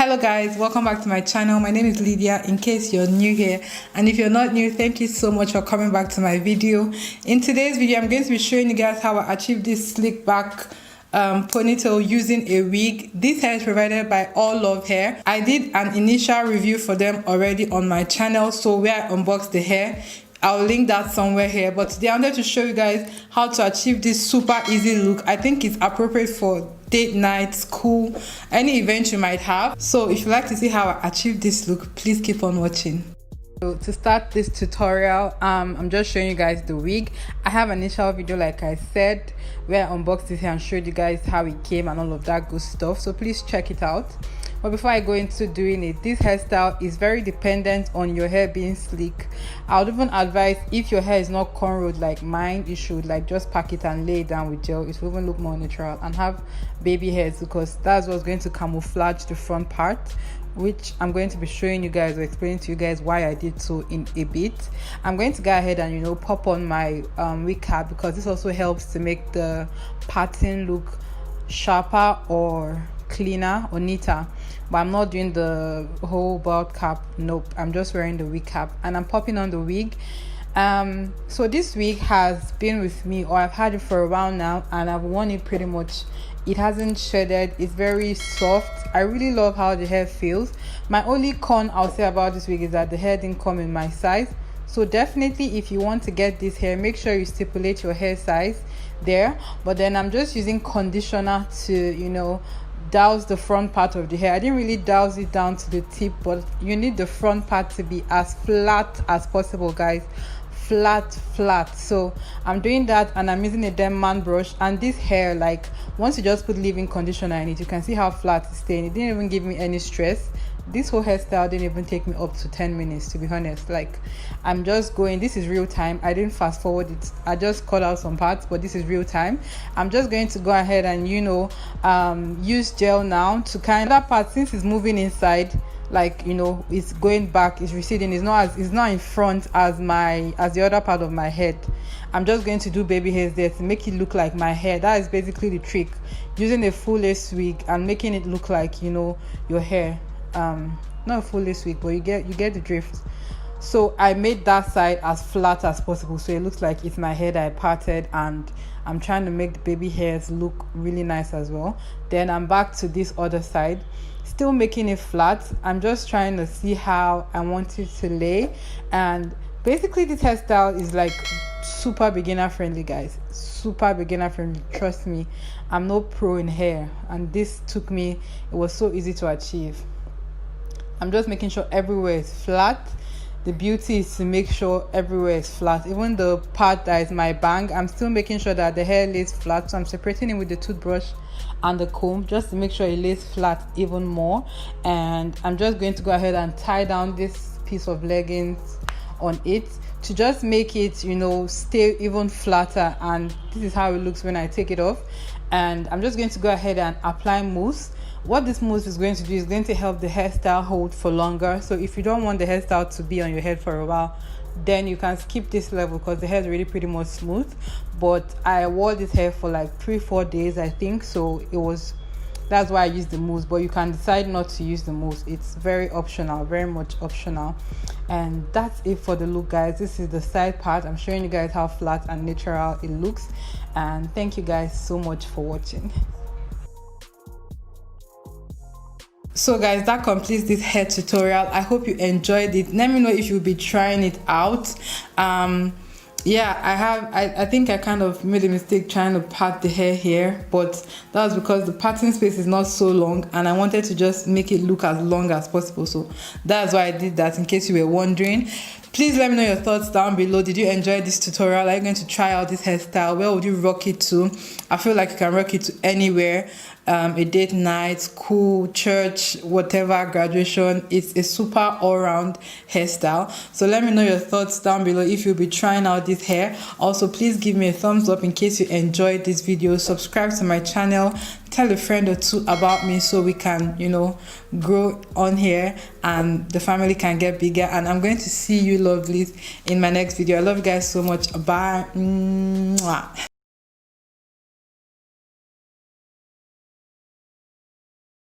Hello guys, welcome back to my channel. My name is Lydia in case you're new here, and if you're not new, thank you so much for coming back to my video. In today's video I'm going to be showing you guys how I achieved this slick back ponytail using a wig. This hair is provided by Allove hair. I did an initial review for them already on my channel, so where I unboxed the hair, I'll link that somewhere here. But today I wanted to show you guys how to achieve this super easy look. I think it's appropriate for date night, school, any event you might have. So if you'd like to see how I achieve this look, please keep on watching. So to start this tutorial, I'm just showing you guys the wig. I have an initial video, like I said, where I unboxed this hair and showed you guys how it came and all of that good stuff, so please check it out. But before I go into doing it, this hairstyle is very dependent on your hair being sleek. I would even advise, if your hair is not cornrowed like mine, you should like just pack it and lay it down with gel. It will even look more natural, and have baby hairs, because that's what's going to camouflage the front part, which I'm going to be showing you guys or explaining to you guys why I did so in a bit. I'm going to go ahead and pop on my wig cap, because this also helps to make the pattern look sharper or cleaner or neater. But I'm not doing the whole bald cap, nope, I'm just wearing the wig cap and I'm popping on the wig. So this wig has been with me, or I've had it for a while now, and I've worn it pretty much. It hasn't shedded, it's very soft. I really love how the hair feels. My only con I'll say about this wig is that the hair didn't come in my size. So definitely, if you want to get this hair, make sure you stipulate your hair size there. But then I'm just using conditioner to douse the front part of the hair. I didn't really douse it down to the tip, but you need the front part to be as flat as possible, guys. Flat. So I'm doing that, and I'm using a man brush. And this hair, like, once you just put leave-in conditioner in it, you can see how flat it's staying. It didn't even give me any stress. This whole hairstyle didn't even take me up to 10 minutes, to be honest. Like, I'm just going, this is real time. I didn't fast forward it, I just cut out some parts, but this is real time. I'm just going to go ahead and use gel now to kind of, that part, since it's moving inside, like, it's going back, it's receding, it's not in front as the other part of my head. I'm just going to do baby hairs there to make it look like my hair. That is basically the trick, using a full lace wig and making it look like your hair. Not a full lace wig, but you get the drift. So I made that side as flat as possible, so it looks like it's my hair that I parted, and I'm trying to make the baby hairs look really nice as well. Then I'm back to this other side, still making it flat. I'm just trying to see how I want it to lay. And basically this hairstyle is like super beginner friendly, guys, super beginner friendly. Trust me, I'm no pro in hair, and this it was so easy to achieve. I'm just making sure everywhere is flat. The beauty is to make sure everywhere is flat. Even the part that is my bang, I'm still making sure that the hair lays flat. So I'm separating it with the toothbrush and the comb, just to make sure it lays flat even more. And I'm just going to go ahead and tie down this piece of leggings on it to just make it stay even flatter. And this is how it looks when I take it off. And I'm just going to go ahead and apply mousse. What this mousse is going to do is going to help the hairstyle hold for longer. So if you don't want the hairstyle to be on your head for a while, then you can skip this level, because the hair is really pretty much smooth. But I wore this hair for like 3-4 days, I think, so that's why I used the mousse. But you can decide not to use the mousse, it's very optional, very much optional. And that's it for the look, guys. This is the side part. I'm showing you guys how flat and natural it looks. And thank you guys so much for watching. So guys, that completes this hair tutorial. I hope you enjoyed it. Let me know if you'll be trying it out. Yeah, I think I kind of made a mistake trying to part the hair here, but that was because the parting space is not so long, and I wanted to just make it look as long as possible. So that's why I did that, in case you were wondering. Please let me know your thoughts down below. Did you enjoy this tutorial? Are you going to try out this hairstyle? Where would you rock it to? I feel like you can rock it to anywhere. A date night, school, church, whatever, graduation. It's a super all-round hairstyle. So let me know your thoughts down below if you'll be trying out this hair. Also, please give me a thumbs up in case you enjoyed this video. Subscribe to my channel. Tell a friend or two about me, so we can grow on here and the family can get bigger. And I'm going to see you lovelies in my next video. I love you guys so much. Bye. Mwah.